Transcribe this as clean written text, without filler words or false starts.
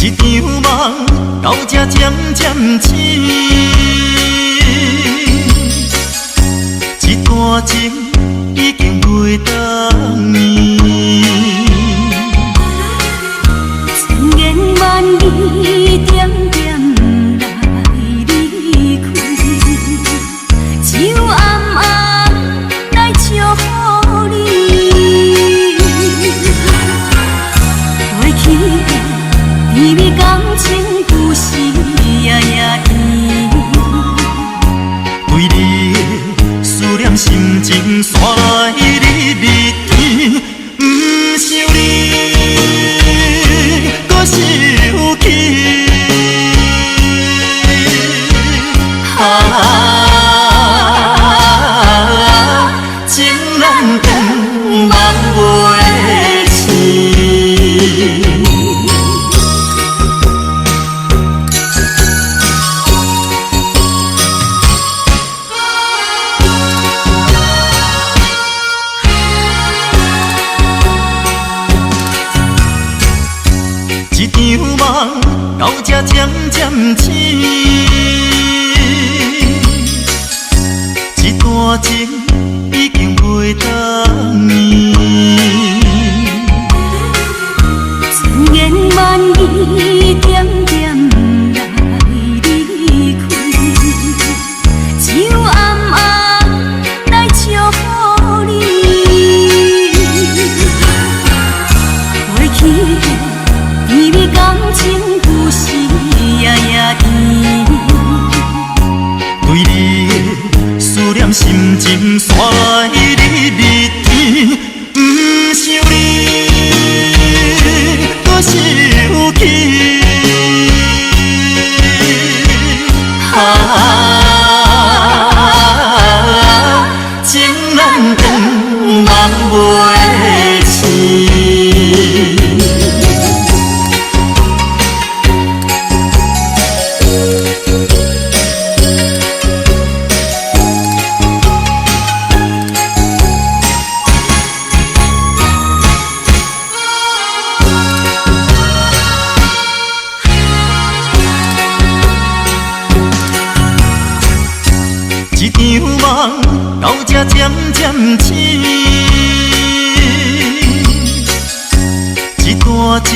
一场梦到这渐渐醒，一段情已经袂当念。千言万语点点来离开，只有暗暗来祝福你。过去的甜蜜感情故事夜夜甜，为你的思念心情煞来日日甜，不想你，搁想起。情难断，梦袂醒。一场梦到这渐渐醒，一段情已经袂当念。千言万语点点来离开，只有暗暗来祝福你。过去的甜蜜感情故事夜夜甜，对你的思念心情煞来日日甜，不想你，搁想起。情难断，梦袂醒。一场梦到这渐渐醒，一段情